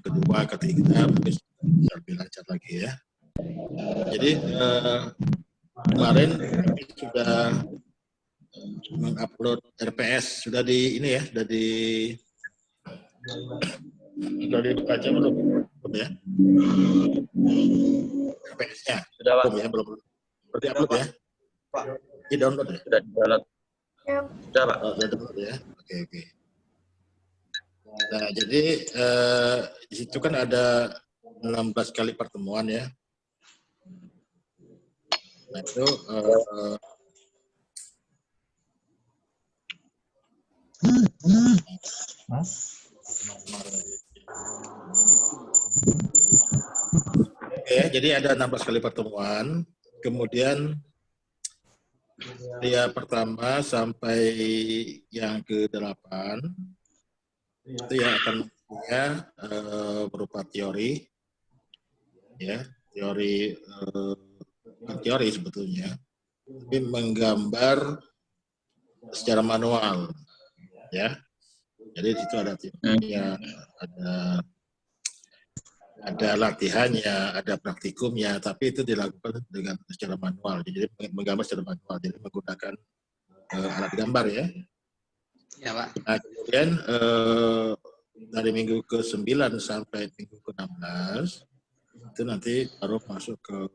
kedua, ketiga mungkin lebih lancar lagi ya. Jadi kemarin kami sudah mengupload RPS, sudah di ini ya, sudah dibaca belum ya? RPS-nya Sudah, Pak. belum berarti upload ya? Pak. Di download ya? Sudah download. Sudah, Pak. Oh, sudah download ya? Oke. Nah, jadi di situ kan ada 16 kali pertemuan ya. Nah, itu jadi ada 16 kali pertemuan. Kemudian yang pertama sampai yang ke-8 itu yang akan punya berupa teori ya, teori sebetulnya, tapi menggambar secara manual ya. Jadi di situ ada teorinya, ada latihannya, ada praktikumnya, tapi itu dilakukan dengan secara manual. Jadi menggambar secara manual, jadi menggunakan alat gambar ya. Ya, Pak. Nah, kemudian dari minggu ke-9 sampai minggu ke-16 itu nanti baru masuk ke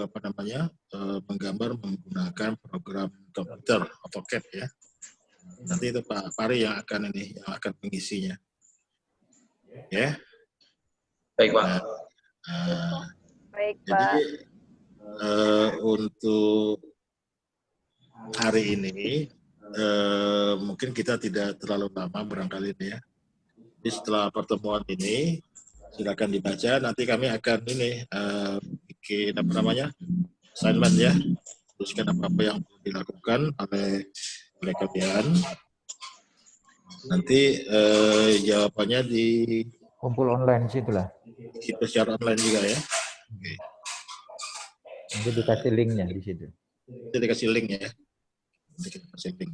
apa namanya, menggambar menggunakan program komputer AutoCAD ya. Nanti itu Pak Pari yang akan mengisinya. Ya. Baik, Pak. Baik, Pak. Jadi untuk hari ini mungkin kita tidak terlalu lama barangkali ini ya. Jadi setelah pertemuan ini silakan dibaca. Nanti kami akan bikin apa namanya, assignment ya. Tuliskan apa yang dilakukan oleh kalian. Nanti jawabannya di kumpul online situlah. Itu secara online juga ya. Oke. Nanti dikasih linknya di situ. Nanti dikasih link ya. Dikasih link.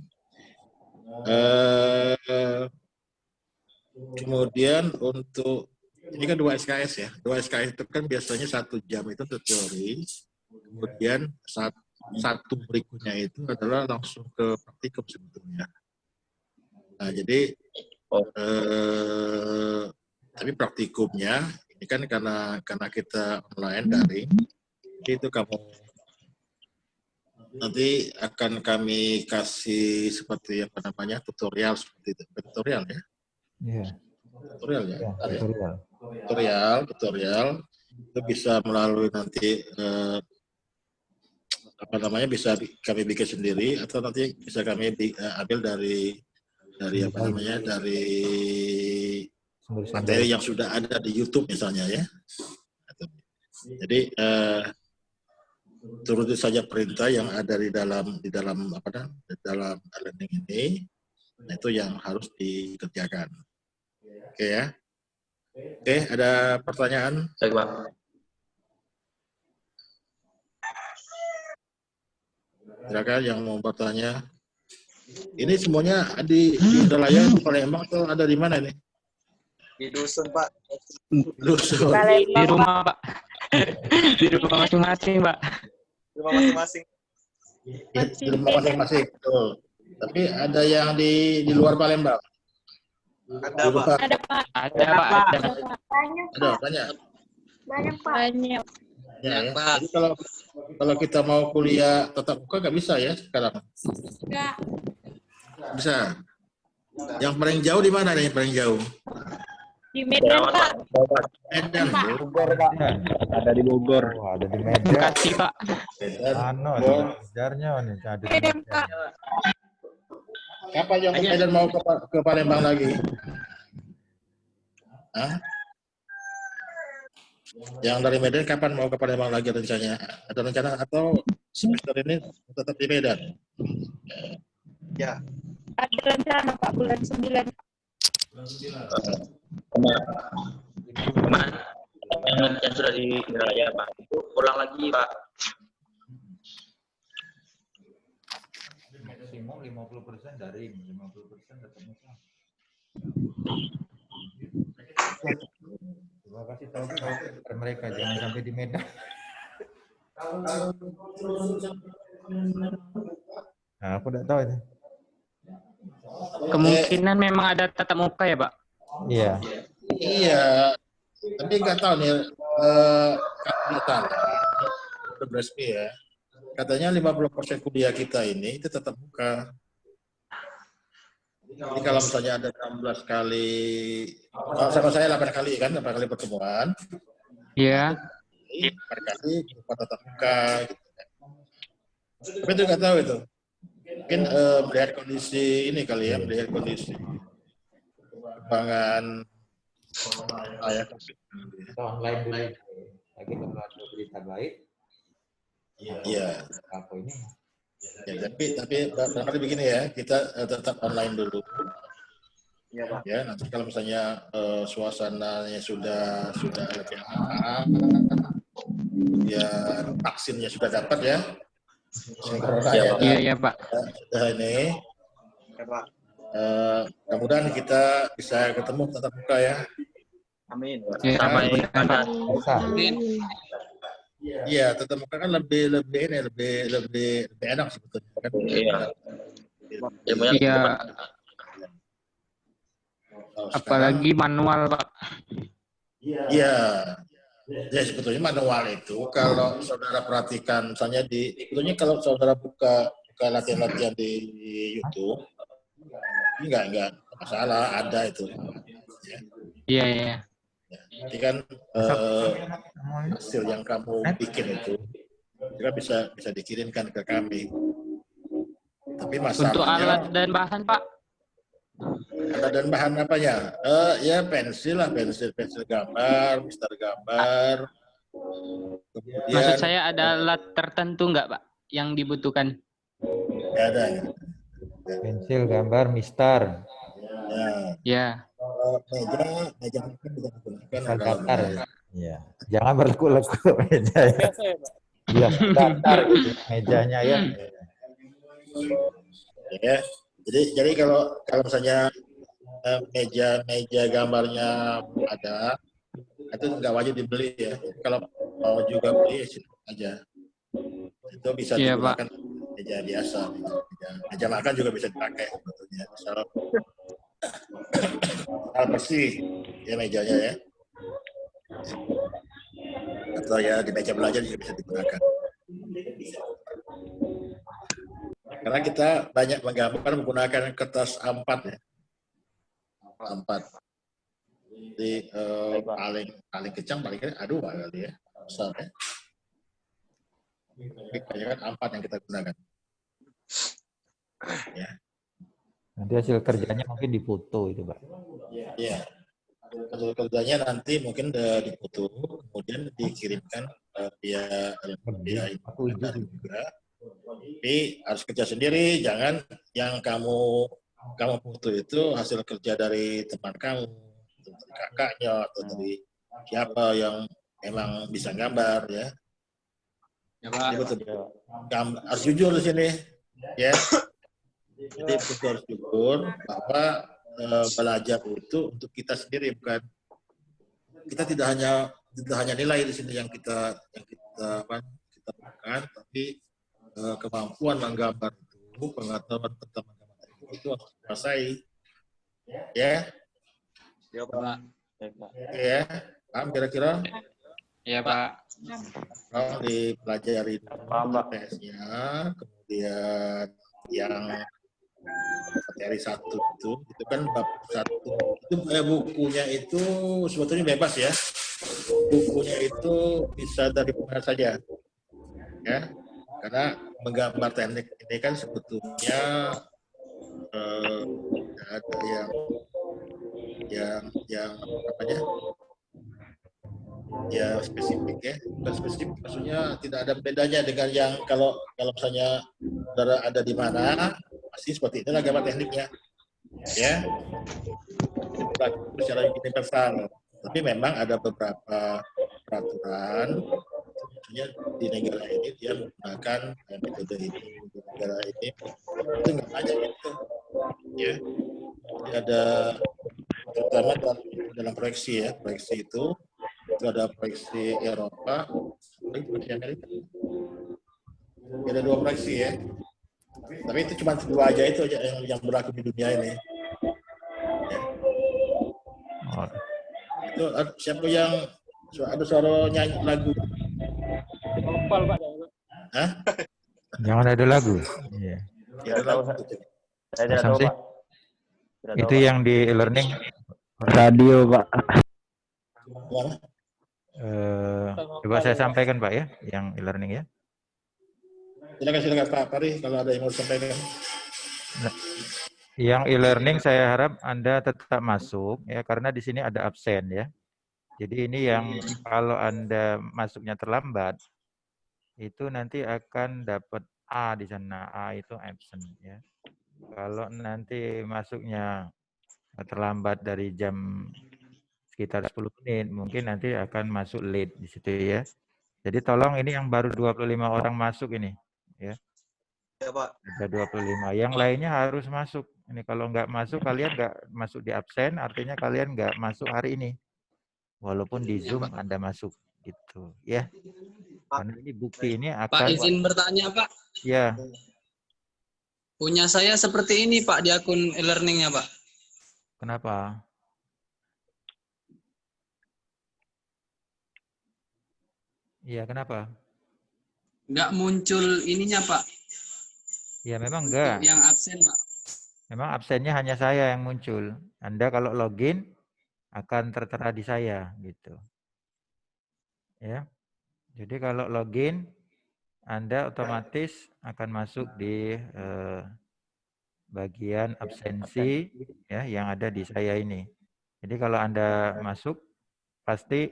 Kemudian untuk ini kan 2 SKS ya. 2 SKS itu kan biasanya 1 jam itu untuk teori. Kemudian satu berikutnya itu adalah langsung ke praktikum sebetulnya. Nah, jadi tapi praktikumnya ini kan karena kita online daring, jadi itu kamu nanti akan kami kasih seperti apa namanya tutorial seperti itu, tutorial ya. Iya. Tutorial ya. Tutorial. Tutorial itu bisa melalui nanti apa namanya, bisa kami bikin sendiri atau nanti bisa kami ambil dari apa namanya, dari materi yang sudah ada di YouTube misalnya ya. Jadi turuti saja perintah yang ada di dalam learning ini. Nah, itu yang harus dikerjakan. Oke ya. Oke, ada pertanyaan? Baik, Pak. Silakan yang mau bertanya. Ini semuanya di Indralaya, di Palembang atau ada di mana ini? Di dusun, Pak. Dusun. Di rumah, Pak. Di rumah masing-masing, Pak. Di rumah masing-masing. Di rumah masing-masing, betul. Tapi ada yang di luar Palembang? Ada, Pak. Ada, Pak. Ada, Pak. Ada, banyak. Banyak, Pak. Banyak. Ya. Jadi kalau kita mau kuliah tatap muka nggak bisa ya sekarang? Enggak. Bisa. Yang paling jauh di mana nih? Yang paling jauh? Di Medan, Pak. Medan. Bogor, Pak. Ada di Bogor. Oh, ada di Medan. Bekasi, Pak. Medan. Jarnya nih, ada di Medan, Pak. Kapan yang Medan mau ke Palembang lagi? Hah? Yang dari Medan kapan mau ke Palembang lagi rencananya? Ada rencana atau semester ini tetap di Medan? Ya. Ada rencana, Pak, bulan 9. Kemarin yang sudah di Indralaya, Pak, itu ulang lagi, Pak. Maksimum 50% dari 50% tetap muka. Terima kasih tahu kepada mereka jangan sampai di Medan. Nah, aku udah tahu itu. Kemungkinan memang ada tatap muka ya, Pak? Iya. Iya, tapi nggak tahu nih, kalau nggak salah, belum resmi ya. Katanya 50% kuliah kita ini itu tetap muka. Jadi kalau misalnya ada 16 kali, sama saya 8 kali kan, 8 kali pertemuan, Iya. 8 kali berupa tatap muka. Gitu. Tapi itu nggak tahu itu. Mungkin melihat kondisi ini kali ya, melihat kondisi perkembangan ayah. Kita online dulu. Lagi kalau ada berita baik. Iya. Apa ini? Ya, tapi barangkali begini ya, kita tetap online dulu. Iya, Pak. Ya, nanti kalau misalnya suasananya sudah lebih aman, ya vaksinnya sudah dapat ya. Corona Iya, ya, Pak. Iya, Pak. sudah ini. Ya, Pak. Mudah-mudahan kita bisa ketemu tatap muka ya. Amin. Iya, Sampai Pak. pada Bisa. Iya, tatap muka kan lebih enak sebetulnya kan. Iya. Ilmunya Iya. Sekarang, Apalagi manual, Pak. iya. Ya sebetulnya manual itu kalau saudara perhatikan, misalnya sebetulnya kalau saudara buka latihan-latihan di YouTube, ini enggak masalah, ada itu. Ya. Iya, iya. Jadi kan hasil yang kamu bikin itu juga bisa dikirimkan ke kami. Tapi masalahnya Untuk alat dan bahan, Pak? alat dan bahan apanya? Ya pensil gambar, mister gambar. Kemudian Maksud saya ada alat tertentu nggak, Pak, yang dibutuhkan? ya ada ya. Pensil, gambar, mistar. Ya. Ya. Meja mungkin bisa digunakan. Misal daftar. Iya. Jangan berleku-leku meja ya. Iya, daftar gitu. Mejanya ya. Ya. Jadi kalau misalnya meja gambarnya ada, itu nggak wajib dibeli ya. Kalau mau juga beli aja. Itu bisa digunakan meja biasa. Meja makan juga bisa dipakai sebetulnya. Misal bersih ya mejanya ya. Atau ya di meja belajar juga bisa digunakan. Karena kita banyak menggambar menggunakan kertas A4 ya. A4. Jadi paling kencang paling A2 kali ya. Besar ya. Tapi kebanyakan A4 yang kita gunakan. Ya. Nanti hasil kerjanya mungkin difoto itu, Pak. Iya. Hasil kerjanya nanti mungkin difoto, kemudian dikirimkan via internet juga. Tapi harus kerja sendiri, jangan yang kamu foto itu hasil kerja dari teman kamu, dari kakaknya atau dari siapa yang emang bisa gambar ya. Ya, Pak. Harus jujur di sini, ya. Jadi betul harus jujur bahwa belajar itu untuk kita sendiri, bukan kita tidak hanya nilai di sini yang kita bukan, tapi kemampuan menggambar itu, pengetahuan tentang menggambar itu harus dikuasai, ya. Ya, Pak. Ya, paham kira-kira? Iya, Pak. Kalau dipelajari PS-nya, kemudian yang materi 1 itu kan bab 1 itu bukunya itu sebetulnya bebas ya. Bukunya itu bisa dari mana saja, ya. Karena menggambar teknik ini kan sebetulnya ada yang namanya ya spesifik ya. Bukan spesifik, maksudnya tidak ada bedanya dengan yang kalau misalnya saudara ada di mana pasti seperti itulah gambar tekniknya, ya. Secara universal. Tapi memang ada beberapa peraturan, maksudnya di negara ini dia menggunakan metode ini, di negara ini itu nggak banyak gitu, ya. Jadi ada terutama dalam proyeksi ya. Proyeksi itu ada proyeksi Eropa, proyeksi Amerika. Ada 2 proyeksi ya. Tapi itu cuma 2 aja itu aja yang berlaku di dunia ini. Ya. Oh, Itu siapa yang ada suara nyanyi lagu? Hah? jangan ada lagu. Iya. Ya, ada lagu. Saya tidak Mas tahu, Samsi? Pak. Tidak tahu, Itu Pak. yang di e-learning Radio, Pak. Mana? coba saya sampaikan Pak ya, yang e-learning ya. Silakan Pak Pari kalau ada yang mau disampaikan. Nah, yang e-learning saya harap Anda tetap masuk ya, karena di sini ada absen ya. Jadi ini yang kalau Anda masuknya terlambat, itu nanti akan dapat A di sana. A itu absent ya. Kalau nanti masuknya terlambat dari jam sekitar 10 menit, mungkin nanti akan masuk late di situ ya. Jadi tolong ini yang baru 25 orang masuk ini ya. Ya, Pak. Ada 25. Yang lainnya harus masuk. Ini kalau nggak masuk, kalian nggak masuk di absen, artinya kalian nggak masuk hari ini. Walaupun di Zoom Anda masuk gitu ya. Karena ini bukti ini Pak, akan izin bertanya, Pak. ya. Punya saya seperti ini, Pak, di akun e-learning-nya, Pak. Kenapa? Iya, kenapa? Nggak muncul ininya, Pak. Ya memang Untuk enggak. yang absen, Pak. Memang absennya hanya saya yang muncul. Anda kalau login akan tertera di saya gitu. Ya. Jadi kalau login Anda otomatis akan masuk di bagian absensi ya yang ada di saya ini. Jadi kalau Anda masuk pasti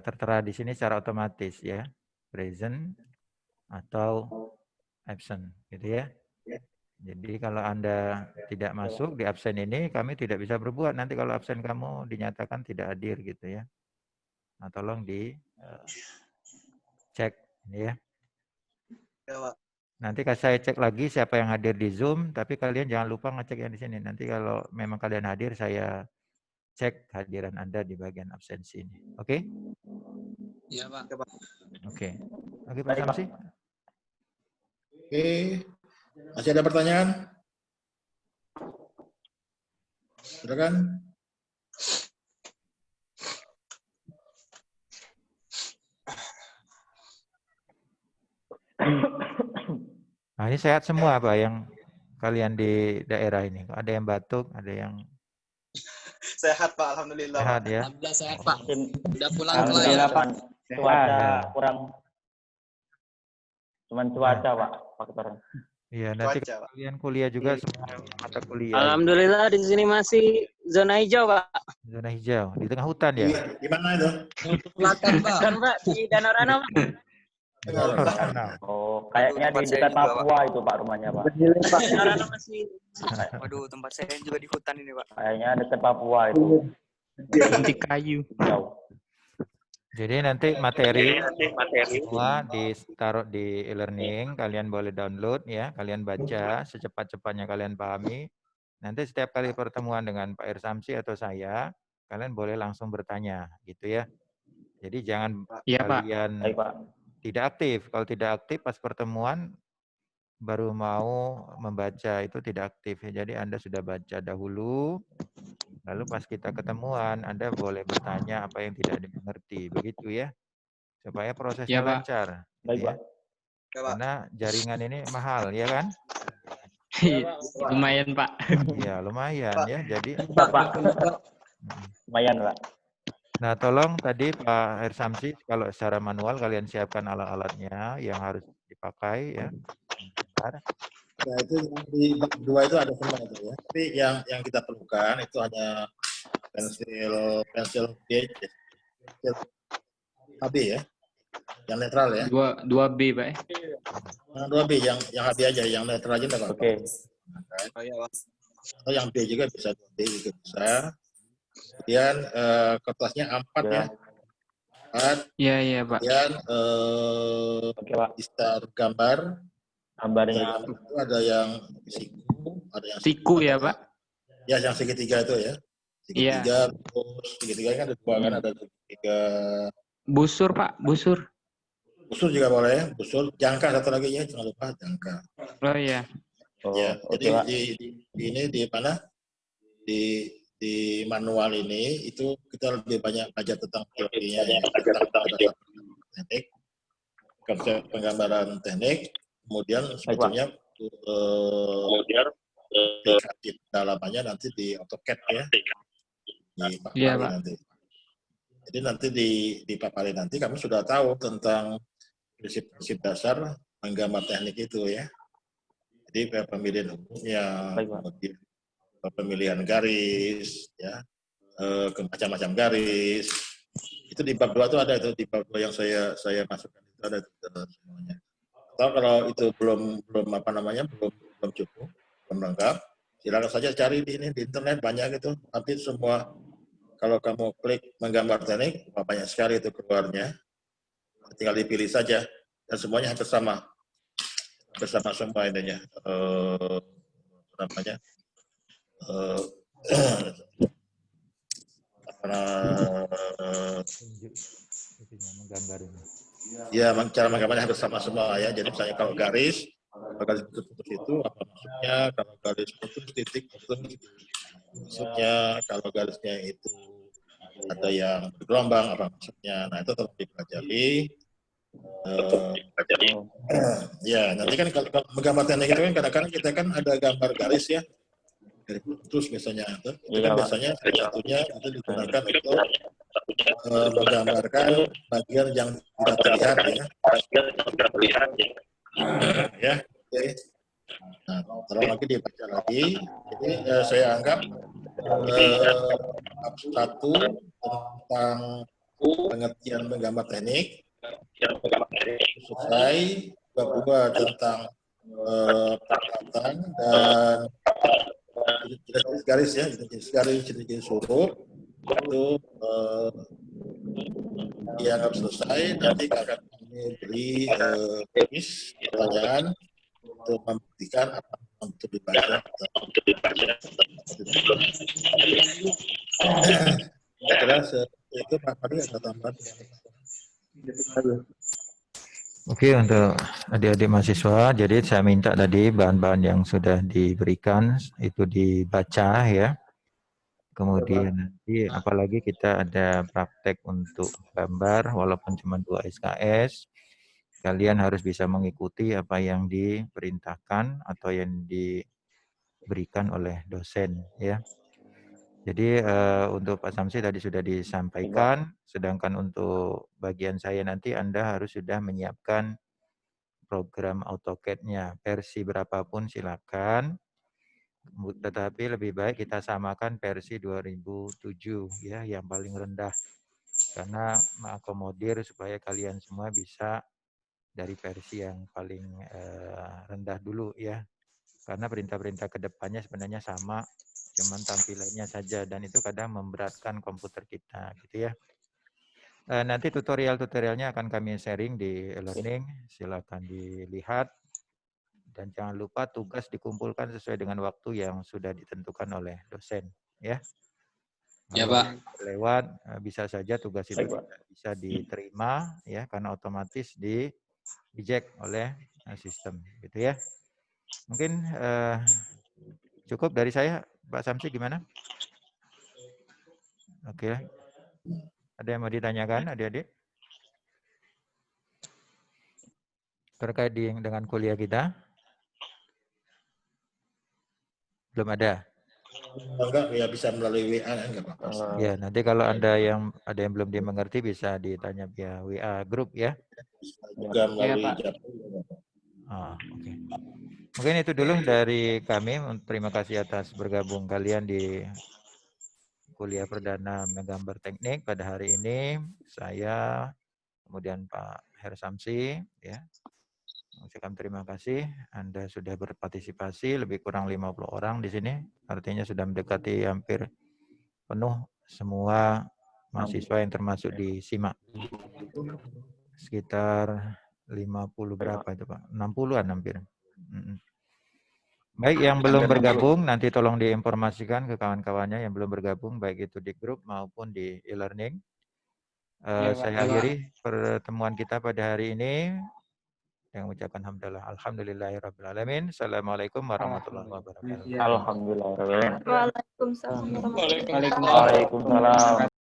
tertera di sini secara otomatis ya, present atau absent gitu ya. Jadi kalau Anda tidak masuk di absen ini, kami tidak bisa berbuat. Nanti kalau absen kamu dinyatakan tidak hadir gitu ya. Nah, tolong di cek ini ya. Ya, Pak. Nanti saya cek lagi siapa yang hadir di Zoom, tapi kalian jangan lupa ngecek yang di sini. Nanti kalau memang kalian hadir, saya cek kehadiran Anda di bagian absensi ini. Oke? Iya, Pak. Oke. Oke, Pak Samsi. Oke. Masih ada pertanyaan? Silakan. Nah, ini sehat semua Pak yang kalian di daerah ini. Ada yang batuk, ada yang Sehat, Pak. Alhamdulillah, sehat Pak. ya. Alhamdulillah sehat, Pak. Udah pulang ke Alhamdulillah, layar. Pak. Cuaca Ya. kurang. Cuman cuaca, Pak, faktornya. Iya, nanti Cuaca, Pak. kalian kuliah juga semua mata kuliah. Alhamdulillah di sini masih zona hijau, Pak. Zona hijau di tengah hutan ya. Di mana itu? Belakang, Pak. Kan, Pak, di Danau Rano, Pak. Oh, kayaknya di dekat Papua itu, Pak, rumahnya, Pak. Danau Rano masih. Waduh, tempat saya juga di hutan ini, Pak. Kayaknya dekat Papua itu. Di kayu. Jauh. Jadi nanti materi semua ditaruh di e-learning, kalian boleh download ya, kalian baca secepat-cepatnya kalian pahami. Nanti setiap kali pertemuan dengan Pak Irsamsi atau saya, kalian boleh langsung bertanya, gitu ya. Jadi jangan Iya, Pak. kalian Baik, Pak. tidak aktif. Kalau tidak aktif pas pertemuan baru mau membaca itu tidak aktif ya. Jadi Anda sudah baca dahulu, lalu pas kita ketemuan Anda boleh bertanya apa yang tidak dimengerti, begitu ya. Supaya prosesnya Ya, Pak. lancar. Baik, gitu ya. Pak. Ya, Pak. Karena jaringan ini mahal, ya kan? Lumayan, Pak. Ya, lumayan ya. Jadi Pak. Lumayan, Pak. nah, tolong tadi Pak Irsamsi kalau secara manual kalian siapkan alat-alatnya yang harus dipakai ya. Bentar. Ya, itu yang di bab 2 itu ada semua itu ya. Tapi yang kita perlukan itu hanya pensil gauge, pensil HB ya, yang netral ya. 2B, Pak. Yang 2B, yang HB aja, yang netral aja nggak apa-apa. Oke. Oh, iya, Pak. Atau yang B juga bisa, 2B juga bisa. Kemudian kertasnya A4 ya. A4, Iya, Pak. kemudian Oke, Pak. bisa gambar. Gambarnya. Itu ada yang siku, ada yang Siku ya, Pak. ya, yang segitiga itu ya. segitiga, terus segitiga kan ada dua kan, ada segitiga Busur, Pak. Busur. busur juga boleh, busur, jangka satu lagi ya, jangan lupa jangka. Oh iya. Oh, Ya, oke, jadi Pak. ini di mana? Di manual ini itu kita lebih banyak belajar tentang teorinya ya, tentang teknik, konsep penggambaran teknik, kemudian sebetulnya aplikasi dalamannya nanti di AutoCAD ya, di Iya, papari Pak. nanti. Jadi nanti di papari nanti kami sudah tahu tentang prinsip-prinsip dasar menggambar teknik itu ya. Jadi pemilihan umumnya, Baik, Pak. kemudian pemilihan garis, ya, macam-macam garis. Itu di bab 2 itu ada, itu di bab 2 yang saya masukkan itu ada semuanya. Atau kalau itu belum apa namanya belum cukup, belum lengkap, silakan saja cari di internet, banyak itu. Hampir semua kalau kamu klik menggambar teknik, banyak sekali itu keluarnya. Tinggal dipilih saja dan semuanya hampir sama. Bersama semua ininya. Namanya menggambar ini. Ya, cara menggambarnya hampir sama semua ya. Jadi misalnya kalau garis putus itu apa maksudnya? Kalau garis putus titik putus maksudnya? Kalau garisnya itu ada yang bergelombang apa maksudnya? Nah itu tetap dipelajari. Ya, nanti kan kalau menggambar teknik itu kan kadang-kadang kita kan ada gambar garis ya. Dari putus misalnya itu kan biasanya satunya itu digunakan untuk menggambarkan bagian yang tidak terlihat ya. Ya, oke. Nah, tolong lagi dibaca lagi. Jadi saya anggap bab 1 tentang pengertian menggambar teknik selesai. Bab 2 tentang peralatan dan jenis garis ya, jenis garis, jenis huruf itu dianggap selesai. Nanti akan kami beri pertanyaan untuk membuktikan apa untuk dibaca. Saya kira itu Pak Fadli ada tambahan. Oke, untuk adik-adik mahasiswa, jadi saya minta tadi bahan-bahan yang sudah diberikan itu dibaca ya. Kemudian nanti apalagi kita ada praktek untuk gambar walaupun cuma 2 SKS, kalian harus bisa mengikuti apa yang diperintahkan atau yang diberikan oleh dosen ya. Jadi untuk Pak Samsi tadi sudah disampaikan, sedangkan untuk bagian saya nanti Anda harus sudah menyiapkan program AutoCAD-nya. Versi berapapun silakan, tetapi lebih baik kita samakan versi 2007 ya, yang paling rendah. Karena mengakomodir supaya kalian semua bisa dari versi yang paling rendah dulu ya. Karena perintah-perintah ke depannya sebenarnya sama, cuman tampilannya saja, dan itu kadang memberatkan komputer kita gitu ya. Nanti tutorial-tutorialnya akan kami sharing di e-learning, silakan dilihat, dan jangan lupa tugas dikumpulkan sesuai dengan waktu yang sudah ditentukan oleh dosen ya. Ya, Kalau Pak. lewat bisa saja tugas itu tidak bisa diterima ya, karena otomatis di-reject oleh sistem gitu ya. Mungkin cukup dari saya, Pak Samsi gimana? Oke. Ada yang mau ditanyakan, adik-adik? Terkait dengan kuliah kita? Belum ada? Enggak, ya bisa melalui WA enggak apa-apa. Ya, nanti kalau ada yang belum dimengerti bisa ditanya via WA grup ya. Juga melalui Pak. Oke. Mungkin itu dulu dari kami. Terima kasih atas bergabung kalian di kuliah perdana menggambar teknik pada hari ini. Saya, kemudian Pak Hersamsi, ya. Mengucapkan terima kasih. Anda sudah berpartisipasi, lebih kurang 50 orang di sini. Artinya sudah mendekati hampir penuh semua mahasiswa yang termasuk di SIMA. Sekitar 50 berapa itu Pak? 60-an hampir. Baik, yang belum bergabung nanti tolong diinformasikan ke kawan-kawannya yang belum bergabung, baik itu di grup maupun di e-learning. Saya akhiri pertemuan kita pada hari ini. Yang mengucapkan alhamdulillahirrabbilalamin. Assalamualaikum warahmatullahi wabarakatuh. Alhamdulillah. Waalaikumsalam warahmatullahi wabarakatuh. Waalaikumsalam.